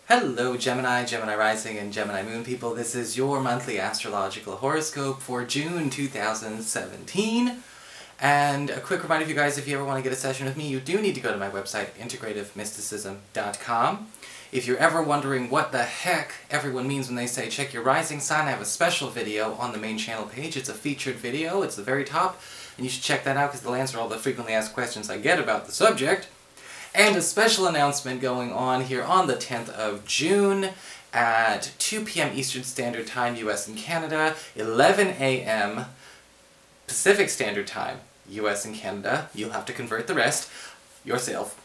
Hello Gemini, Gemini Rising, and Gemini Moon people. This is your monthly astrological horoscope for June 2017. And a quick reminder of you guys, if you ever want to get a session with me, you do need to go to my website, integrativemysticism.com. If you're ever wondering what the heck everyone means when they say check your rising sign, I have a special video on the main channel page. It's a featured video, it's the very top, and you should check that out because it'll answer all the frequently asked questions I get about the subject. And a special announcement going on here on the 10th of June at 2 p.m. Eastern Standard Time, US and Canada, 11 a.m. Pacific Standard Time, US and Canada. You'll have to convert the rest yourself.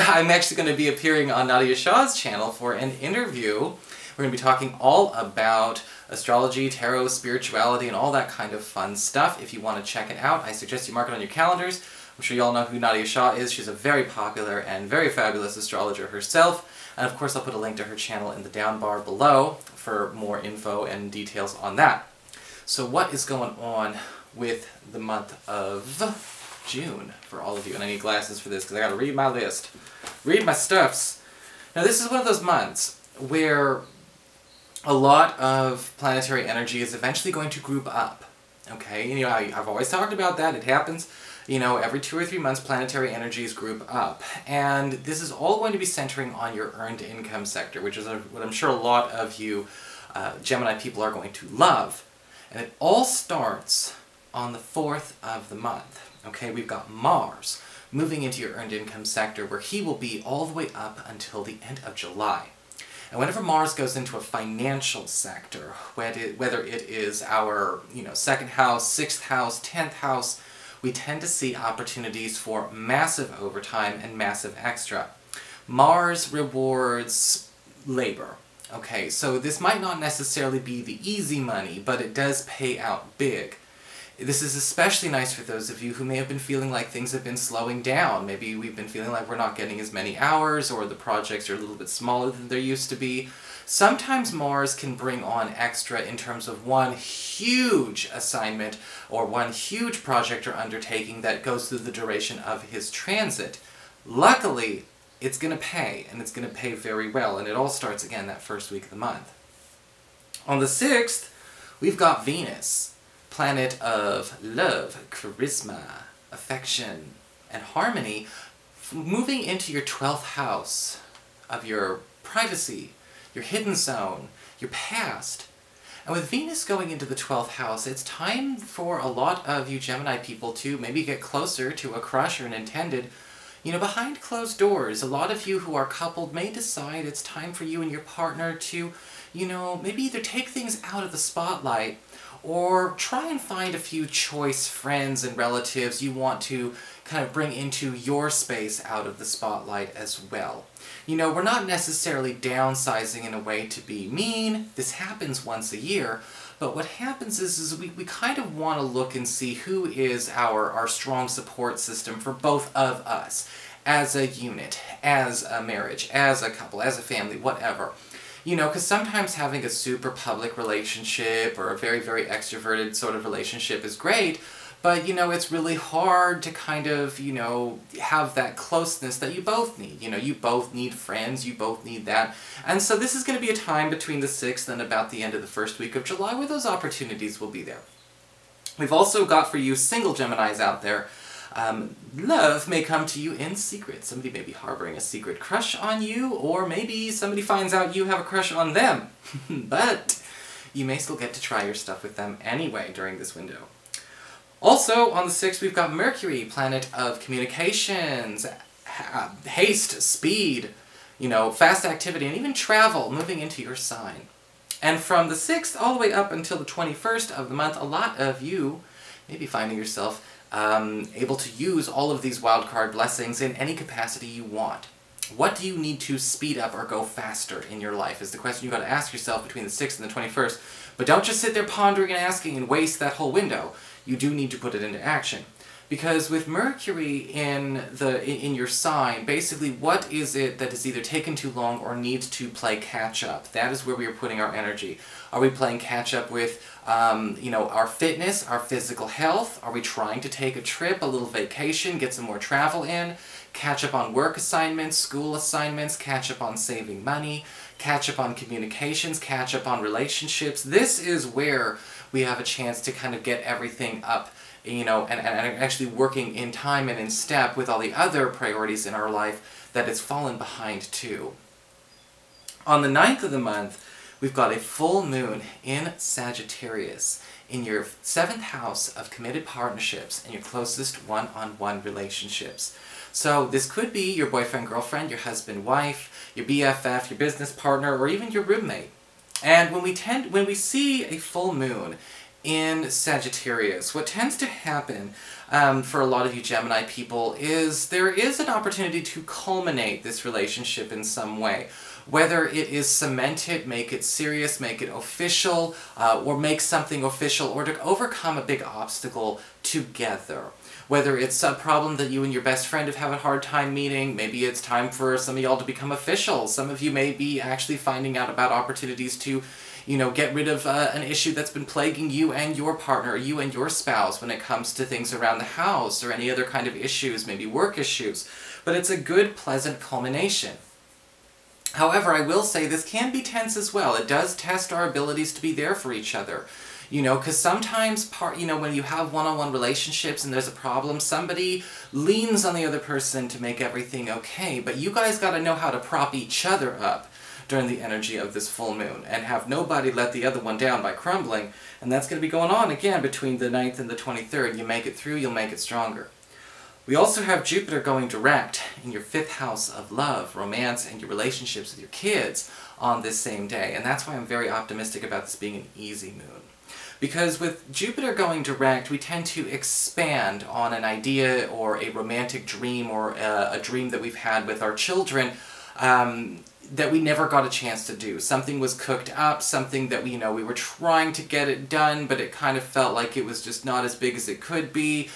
I'm actually going to be appearing on Nadiya Shah's channel for an interview. We're going to be talking all about astrology, tarot, spirituality, and all that kind of fun stuff. If you want to check it out, I suggest you mark it on your calendars. I'm sure you all know who Nadiya Shah is. She's a very popular and very fabulous astrologer herself. And of course I'll put a link to her channel in the down bar below for more info and details on that. So what is going on with the month of June for all of you? And I need glasses for this because I gotta read my list. Read my stuffs. Now this is one of those months where a lot of planetary energy is eventually going to group up. Okay, you know, I've always talked about that. It happens. You know, every 2 or 3 months planetary energies group up. And this is all going to be centering on your earned income sector, which is what I'm sure a lot of you Gemini people are going to love. And it all starts on the 4th of the month. Okay, we've got Mars moving into your earned income sector where he will be all the way up until the end of July. And whenever Mars goes into a financial sector, whether it is our, second house, 6th house, 10th house, we tend to see opportunities for massive overtime and massive extra. Mars rewards labor. Okay, so this might not necessarily be the easy money, but it does pay out big. This is especially nice for those of you who may have been feeling like things have been slowing down. Maybe we've been feeling like we're not getting as many hours, or the projects are a little bit smaller than there used to be. Sometimes Mars can bring on extra in terms of one huge assignment or one huge project or undertaking that goes through the duration of his transit. Luckily, it's going to pay, and it's going to pay very well, and it all starts again that first week of the month. On the 6th, we've got Venus, planet of love, charisma, affection, and harmony, moving into your 12th house of your privacy, your hidden zone, your past. And with Venus going into the 12th house, it's time for a lot of you Gemini people to maybe get closer to a crush or an intended. Behind closed doors, a lot of you who are coupled may decide it's time for you and your partner to, maybe either take things out of the spotlight or try and find a few choice friends and relatives you want to kind of bring into your space out of the spotlight as well. We're not necessarily downsizing in a way to be mean. This happens once a year. But what happens is we kind of want to look and see who is our strong support system for both of us, as a unit, as a marriage, as a couple, as a family, whatever. Because sometimes having a super public relationship or a very, very extroverted sort of relationship is great, but, it's really hard to kind of, have that closeness that you both need. You both need friends, you both need that. And so this is going to be a time between the 6th and about the end of the first week of July where those opportunities will be there. We've also got for you single Geminis out there, love may come to you in secret. Somebody may be harboring a secret crush on you, or maybe somebody finds out you have a crush on them. But you may still get to try your stuff with them anyway during this window. Also, on the 6th, we've got Mercury, planet of communications, haste, speed, fast activity, and even travel moving into your sign. And from the 6th all the way up until the 21st of the month, a lot of you may be finding yourself able to use all of these wildcard blessings in any capacity you want. What do you need to speed up or go faster in your life is the question you've got to ask yourself between the 6th and the 21st. But don't just sit there pondering and asking and waste that whole window. You do need to put it into action. Because with Mercury in your sign, basically what is it that is either taken too long or needs to play catch up? That is where we are putting our energy. Are we playing catch up with our fitness, our physical health? Are we trying to take a trip, a little vacation, get some more travel in? catch up on work assignments, school assignments, catch up on saving money, catch up on communications, catch up on relationships. This is where we have a chance to kind of get everything up, you know, and actually working in time and in step with all the other priorities in our life that it's fallen behind too. On the 9th of the month, we've got a full moon in Sagittarius in your 7th house of committed partnerships and your closest one-on-one relationships. So this could be your boyfriend, girlfriend, your husband, wife, your BFF, your business partner, or even your roommate. And when we see a full moon in Sagittarius, what tends to happen for a lot of you Gemini people is there is an opportunity to culminate this relationship in some way. Whether it is cemented, make it serious, make it official, or make something official, or to overcome a big obstacle together. Whether it's a problem that you and your best friend have had a hard time meeting, maybe it's time for some of y'all to become official. Some of you may be actually finding out about opportunities to, you know, get rid of an issue that's been plaguing you and your partner, or you and your spouse when it comes to things around the house, or any other kind of issues, maybe work issues. But it's a good, pleasant culmination. However, I will say this can be tense as well. It does test our abilities to be there for each other. You know, because sometimes, when you have one-on-one relationships and there's a problem, somebody leans on the other person to make everything okay. But you guys got to know how to prop each other up during the energy of this full moon and have nobody let the other one down by crumbling. And that's going to be going on again between the 9th and the 23rd. You make it through, you'll make it stronger. We also have Jupiter going direct in your 5th house of love, romance, and your relationships with your kids on this same day. And that's why I'm very optimistic about this being an easy moon. Because with Jupiter going direct, we tend to expand on an idea or a romantic dream or a dream that we've had with our children that we never got a chance to do. Something was cooked up, something that we were trying to get it done, but it kind of felt like it was just not as big as it could be.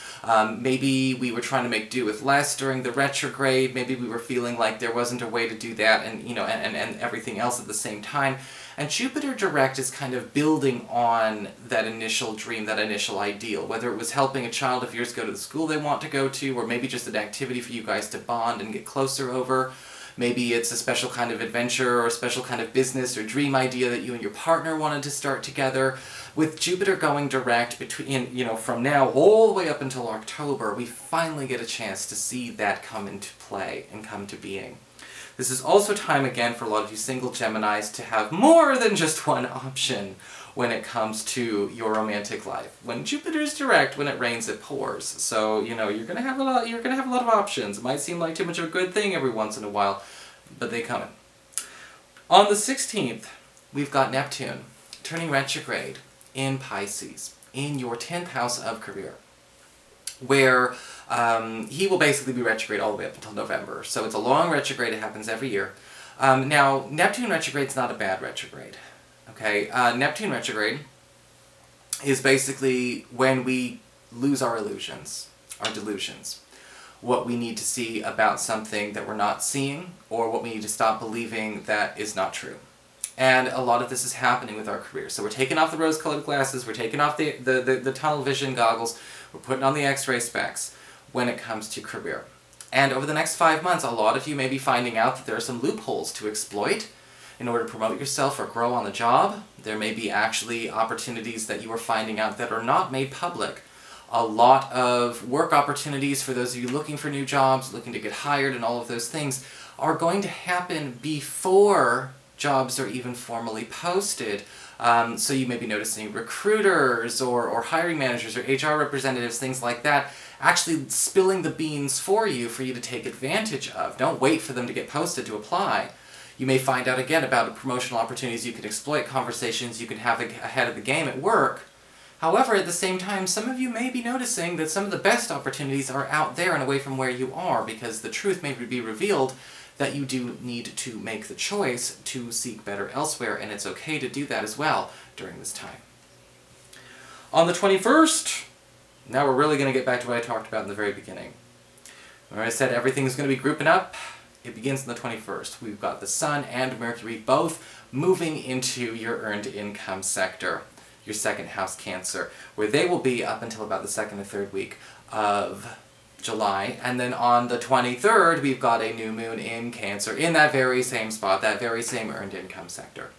Maybe we were trying to make do with less during the retrograde. Maybe we were feeling like there wasn't a way to do that, and and everything else at the same time. And Jupiter direct is kind of building on that initial dream, that initial ideal, whether it was helping a child of yours go to the school they want to go to, or maybe just an activity for you guys to bond and get closer over. Maybe it's a special kind of adventure or a special kind of business or dream idea that you and your partner wanted to start together. With Jupiter going direct from now all the way up until October, we finally get a chance to see that come into play and come to being. This is also time again for a lot of you single Geminis to have more than just one option when it comes to your romantic life. When Jupiter's direct, when it rains, it pours. So, you're gonna have a lot of options. It might seem like too much of a good thing every once in a while, but they coming. On the 16th, we've got Neptune turning retrograde in Pisces, in your 10th house of career, where he will basically be retrograde all the way up until November. So it's a long retrograde, it happens every year. Now, Neptune retrograde's not a bad retrograde. Okay, Neptune retrograde is basically when we lose our illusions, our delusions. What we need to see about something that we're not seeing, or what we need to stop believing that is not true. And a lot of this is happening with our career. So we're taking off the rose-colored glasses, we're taking off the tunnel vision goggles, we're putting on the X-ray specs when it comes to career. And over the next 5 months, a lot of you may be finding out that there are some loopholes to exploit in order to promote yourself or grow on the job. There may be actually opportunities that you are finding out that are not made public. A lot of work opportunities for those of you looking for new jobs, looking to get hired and all of those things, are going to happen before jobs are even formally posted. So you may be noticing recruiters or hiring managers or HR representatives, things like that, actually spilling the beans for you to take advantage of. Don't wait for them to get posted to apply. You may find out again about promotional opportunities you can exploit, conversations you can have ahead of the game at work. However, at the same time, some of you may be noticing that some of the best opportunities are out there and away from where you are, because the truth may be revealed that you do need to make the choice to seek better elsewhere, and it's okay to do that as well during this time. On the 21st, now we're really going to get back to what I talked about in the very beginning. Where I said everything's going to be grouping up. It begins on the 21st. We've got the Sun and Mercury both moving into your earned income sector, your 2nd house Cancer, where they will be up until about the 2nd or 3rd week of July, and then on the 23rd we've got a new moon in Cancer in that very same spot, that very same earned income sector.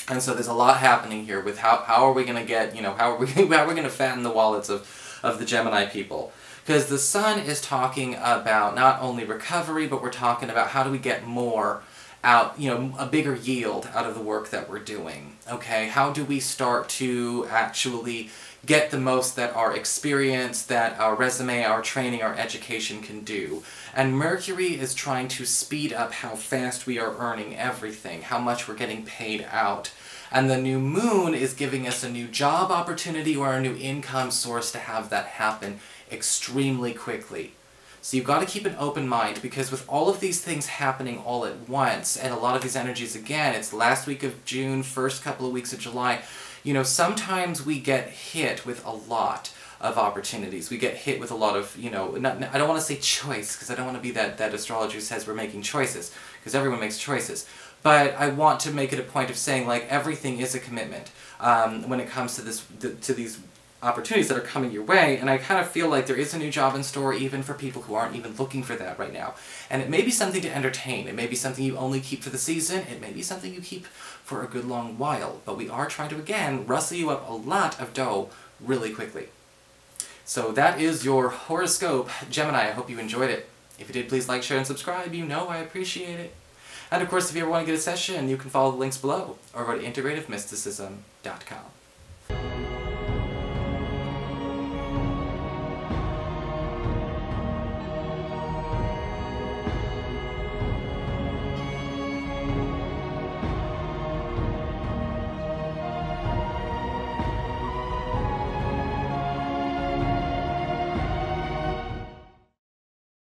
And so there's a lot happening here with how are we going to get, you know, how are we going to fatten the wallets of the Gemini people. Because the sun is talking about not only recovery, but we're talking about how do we get more out, you know, a bigger yield out of the work that we're doing. Okay, how do we start to actually get the most that our experience, that our resume, our training, our education can do. And Mercury is trying to speed up how fast we are earning everything, how much we're getting paid out. And the new moon is giving us a new job opportunity or a new income source to have that happen extremely quickly. So you've got to keep an open mind, because with all of these things happening all at once, and a lot of these energies, again, it's last week of June, first couple of weeks of July, you know, sometimes we get hit with a lot of opportunities. We get hit with a lot of, you know, I don't want to say choice, because I don't want to be that astrologer who says we're making choices, because everyone makes choices. But I want to make it a point of saying, like, everything is a commitment when it comes to these opportunities that are coming your way, and I kind of feel like there is a new job in store even for people who aren't even looking for that right now. And it may be something to entertain, it may be something you only keep for the season, it may be something you keep for a good long while, but we are trying to, again, rustle you up a lot of dough really quickly. So that is your horoscope, Gemini. I hope you enjoyed it. If you did, please like, share, and subscribe. You know I appreciate it. And of course, if you ever want to get a session, you can follow the links below, or go to integrativemysticism.com.